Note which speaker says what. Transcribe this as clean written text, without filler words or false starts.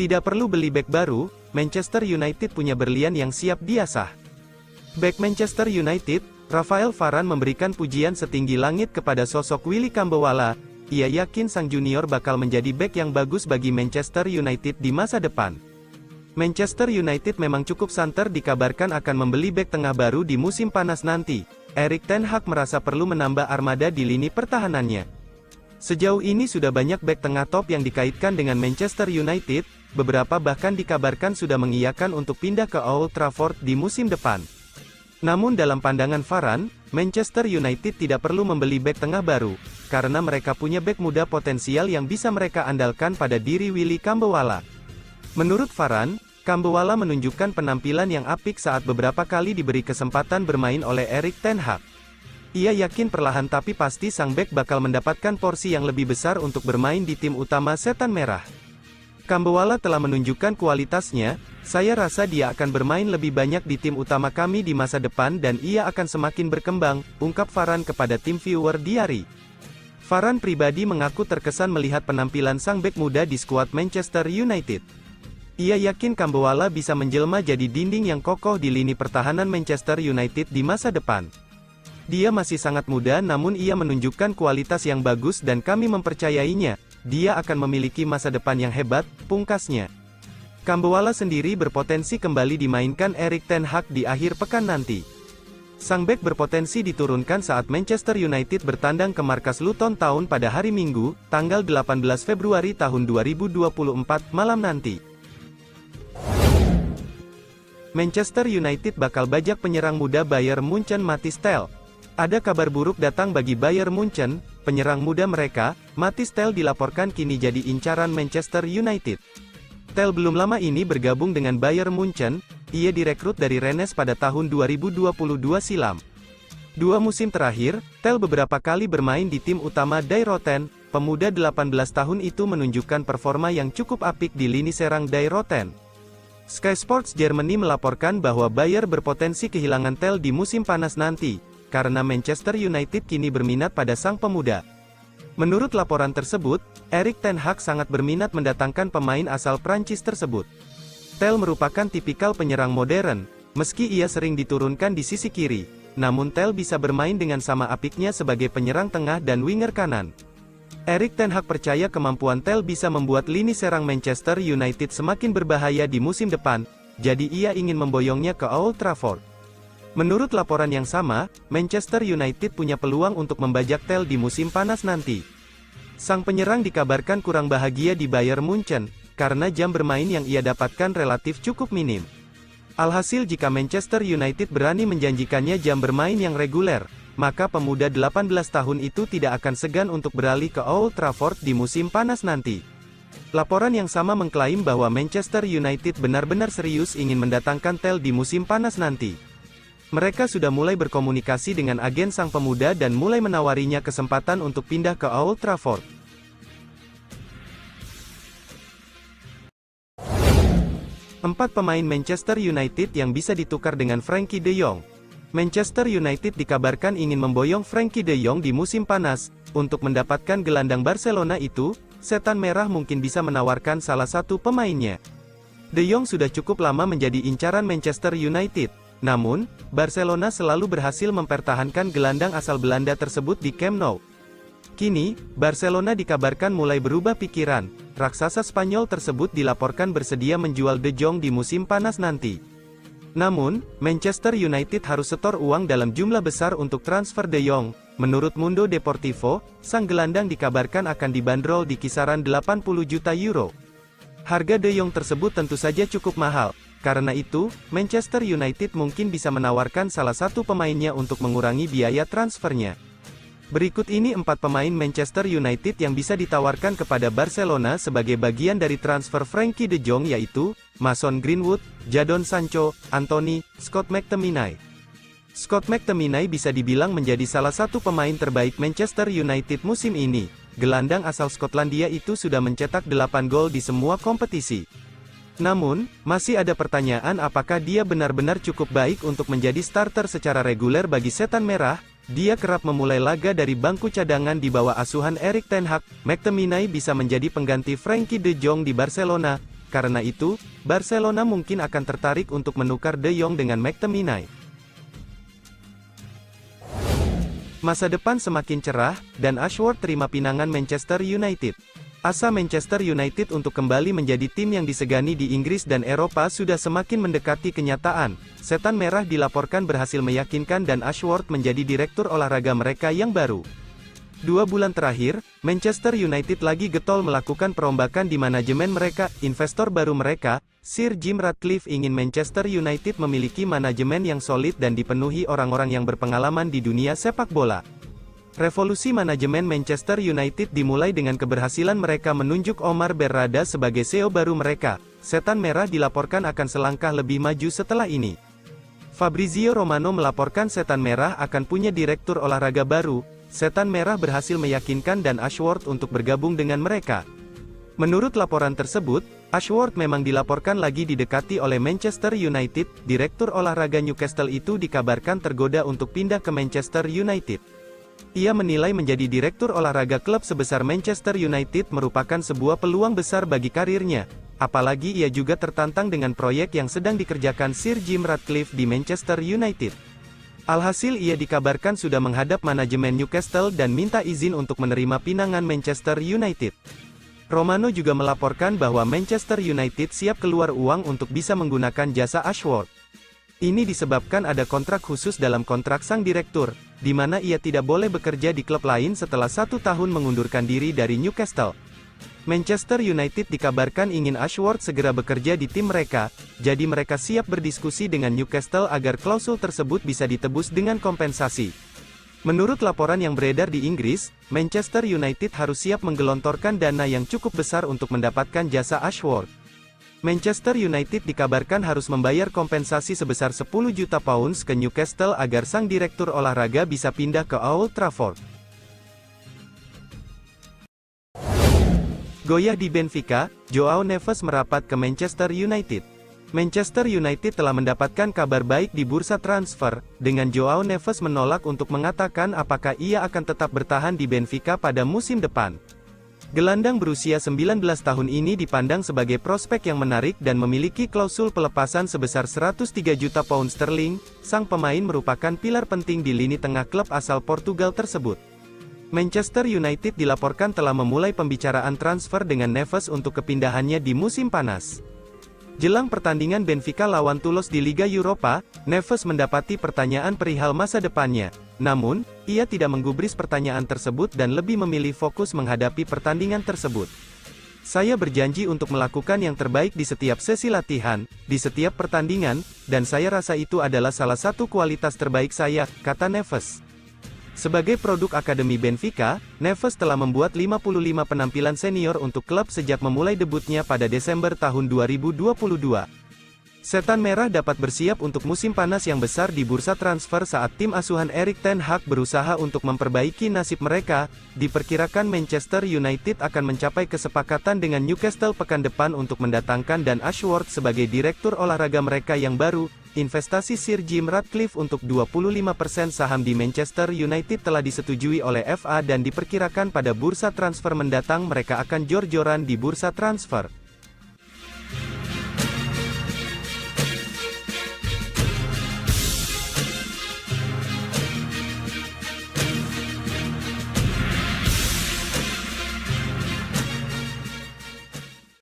Speaker 1: Tidak perlu beli bek baru, Manchester United punya berlian yang siap diasah. Bek Manchester United, Rafael Varane memberikan pujian setinggi langit kepada sosok Willy Kambowala. Ia yakin sang junior bakal menjadi bek yang bagus bagi Manchester United di masa depan. Manchester United memang cukup santer dikabarkan akan membeli bek tengah baru di musim panas nanti. Erik ten Hag merasa perlu menambah armada di lini pertahanannya. Sejauh ini sudah banyak bek tengah top yang dikaitkan dengan Manchester United, beberapa bahkan dikabarkan sudah mengiyakan untuk pindah ke Old Trafford di musim depan. Namun dalam pandangan Varane, Manchester United tidak perlu membeli bek tengah baru, karena mereka punya bek muda potensial yang bisa mereka andalkan pada diri Willy Kambowala. Menurut Varane, Kambowala menunjukkan penampilan yang apik saat beberapa kali diberi kesempatan bermain oleh Erik ten Hag. Ia yakin perlahan tapi pasti sang bek bakal mendapatkan porsi yang lebih besar untuk bermain di tim utama Setan Merah. Kambowala telah menunjukkan kualitasnya, saya rasa dia akan bermain lebih banyak di tim utama kami di masa depan dan ia akan semakin berkembang, ungkap Varane kepada tim Viewer Diary. Varane pribadi mengaku terkesan melihat penampilan sang bek muda di skuad Manchester United. Ia yakin Kambowala bisa menjelma jadi dinding yang kokoh di lini pertahanan Manchester United di masa depan. Dia masih sangat muda namun ia menunjukkan kualitas yang bagus dan kami mempercayainya. Dia akan memiliki masa depan yang hebat, pungkasnya. Kambowala sendiri berpotensi kembali dimainkan Erik ten Hag di akhir pekan nanti. Sang bek berpotensi diturunkan saat Manchester United bertandang ke markas Luton Town pada hari Minggu, tanggal 18 Februari tahun 2024 malam nanti. Manchester United bakal bajak penyerang muda Bayern Munchen Mathys Tel. Ada kabar buruk datang bagi Bayern Munchen, penyerang muda mereka, Mathys Tel dilaporkan kini jadi incaran Manchester United. Tel belum lama ini bergabung dengan Bayern Munchen, ia direkrut dari Rennes pada tahun 2022 silam. 2 musim terakhir, Tel beberapa kali bermain di tim utama Dayroten, pemuda 18 tahun itu menunjukkan performa yang cukup apik di lini serang Dayroten. Sky Sports Germany melaporkan bahwa Bayern berpotensi kehilangan Tel di musim panas nanti, karena Manchester United kini berminat pada sang pemuda. Menurut laporan tersebut, Erik ten Hag sangat berminat mendatangkan pemain asal Prancis tersebut. Tel merupakan tipikal penyerang modern, meski ia sering diturunkan di sisi kiri, namun Tel bisa bermain dengan sama apiknya sebagai penyerang tengah dan winger kanan. Erik ten Hag percaya kemampuan Tel bisa membuat lini serang Manchester United semakin berbahaya di musim depan, jadi ia ingin memboyongnya ke Old Trafford. Menurut laporan yang sama, Manchester United punya peluang untuk membajak Tel di musim panas nanti. Sang penyerang dikabarkan kurang bahagia di Bayern Munchen, karena jam bermain yang ia dapatkan relatif cukup minim. Alhasil jika Manchester United berani menjanjikannya jam bermain yang reguler, maka pemuda 18 tahun itu tidak akan segan untuk beralih ke Old Trafford di musim panas nanti. Laporan yang sama mengklaim bahwa Manchester United benar-benar serius ingin mendatangkan Tel di musim panas nanti. Mereka sudah mulai berkomunikasi dengan agen sang pemuda dan mulai menawarinya kesempatan untuk pindah ke Old Trafford. Empat pemain Manchester United yang bisa ditukar dengan Frenkie de Jong. Manchester United dikabarkan ingin memboyong Frenkie de Jong di musim panas. Untuk mendapatkan gelandang Barcelona itu, Setan Merah mungkin bisa menawarkan salah satu pemainnya. De Jong sudah cukup lama menjadi incaran Manchester United. Namun, Barcelona selalu berhasil mempertahankan gelandang asal Belanda tersebut di Camp Nou. Kini, Barcelona dikabarkan mulai berubah pikiran. Raksasa Spanyol tersebut dilaporkan bersedia menjual De Jong di musim panas nanti. Namun, Manchester United harus setor uang dalam jumlah besar untuk transfer De Jong. Menurut Mundo Deportivo, sang gelandang dikabarkan akan dibanderol di kisaran 80 juta euro. Harga De Jong tersebut tentu saja cukup mahal. Karena itu, Manchester United mungkin bisa menawarkan salah satu pemainnya untuk mengurangi biaya transfernya. Berikut ini 4 pemain Manchester United yang bisa ditawarkan kepada Barcelona sebagai bagian dari transfer Frenkie de Jong yaitu, Mason Greenwood, Jadon Sancho, Anthony, Scott McTominay. Scott McTominay bisa dibilang menjadi salah satu pemain terbaik Manchester United musim ini. Gelandang asal Skotlandia itu sudah mencetak 8 gol di semua kompetisi. Namun, masih ada pertanyaan apakah dia benar-benar cukup baik untuk menjadi starter secara reguler bagi Setan Merah. Dia kerap memulai laga dari bangku cadangan di bawah asuhan Erik ten Hag. McTominay bisa menjadi pengganti Frenkie de Jong di Barcelona. karena itu, Barcelona mungkin akan tertarik untuk menukar De Jong dengan McTominay. Masa depan semakin cerah, dan Ashworth terima pinangan Manchester United. Asa Manchester United untuk kembali menjadi tim yang disegani di Inggris dan Eropa sudah semakin mendekati kenyataan. Setan Merah dilaporkan berhasil meyakinkan dan Ashworth menjadi direktur olahraga mereka yang baru. 2 bulan terakhir, Manchester United lagi getol melakukan perombakan di manajemen mereka. Investor baru mereka, Sir Jim Ratcliffe, ingin Manchester United memiliki manajemen yang solid dan dipenuhi orang-orang yang berpengalaman di dunia sepak bola. Revolusi manajemen Manchester United dimulai dengan keberhasilan mereka menunjuk Omar Berrada sebagai CEO baru mereka. Setan Merah dilaporkan akan selangkah lebih maju setelah ini. Fabrizio Romano melaporkan Setan Merah akan punya direktur olahraga baru. Setan Merah berhasil meyakinkan dan Ashworth untuk bergabung dengan mereka. Menurut laporan tersebut, Ashworth memang dilaporkan lagi didekati oleh Manchester United. Direktur olahraga Newcastle itu dikabarkan tergoda untuk pindah ke Manchester United. Ia menilai menjadi direktur olahraga klub sebesar Manchester United merupakan sebuah peluang besar bagi karirnya, apalagi ia juga tertantang dengan proyek yang sedang dikerjakan Sir Jim Ratcliffe di Manchester United. Alhasil ia dikabarkan sudah menghadap manajemen Newcastle dan minta izin untuk menerima pinangan Manchester United. Romano juga melaporkan bahwa Manchester United siap keluar uang untuk bisa menggunakan jasa Ashworth. Ini disebabkan ada kontrak khusus dalam kontrak sang direktur, di mana ia tidak boleh bekerja di klub lain setelah 1 tahun mengundurkan diri dari Newcastle. Manchester United dikabarkan ingin Ashworth segera bekerja di tim mereka, jadi mereka siap berdiskusi dengan Newcastle agar klausul tersebut bisa ditebus dengan kompensasi. Menurut laporan yang beredar di Inggris, Manchester United harus siap menggelontorkan dana yang cukup besar untuk mendapatkan jasa Ashworth. Manchester United dikabarkan harus membayar kompensasi sebesar 10 juta pounds ke Newcastle agar sang direktur olahraga bisa pindah ke Old Trafford. Goyah di Benfica, Joao Neves merapat ke Manchester United. Manchester United telah mendapatkan kabar baik di bursa transfer, dengan Joao Neves menolak untuk mengatakan apakah ia akan tetap bertahan di Benfica pada musim depan. Gelandang berusia 19 tahun ini dipandang sebagai prospek yang menarik dan memiliki klausul pelepasan sebesar 103 juta pound sterling. Sang pemain merupakan pilar penting di lini tengah klub asal Portugal tersebut. Manchester United dilaporkan telah memulai pembicaraan transfer dengan Neves untuk kepindahannya di musim panas. Jelang pertandingan Benfica lawan Toulouse di Liga Eropa, Neves mendapati pertanyaan perihal masa depannya. Namun, ia tidak menggubris pertanyaan tersebut dan lebih memilih fokus menghadapi pertandingan tersebut. Saya berjanji untuk melakukan yang terbaik di setiap sesi latihan, di setiap pertandingan, dan saya rasa itu adalah salah satu kualitas terbaik saya, kata Neves. Sebagai produk Akademi Benfica, Neves telah membuat 55 penampilan senior untuk klub sejak memulai debutnya pada Desember tahun 2022. Setan Merah dapat bersiap untuk musim panas yang besar di bursa transfer saat tim asuhan Erik ten Hag berusaha untuk memperbaiki nasib mereka. Diperkirakan Manchester United akan mencapai kesepakatan dengan Newcastle pekan depan untuk mendatangkan dan Ashworth sebagai direktur olahraga mereka yang baru. Investasi Sir Jim Ratcliffe untuk 25% saham di Manchester United telah disetujui oleh FA dan diperkirakan pada bursa transfer mendatang mereka akan jor-joran di bursa transfer.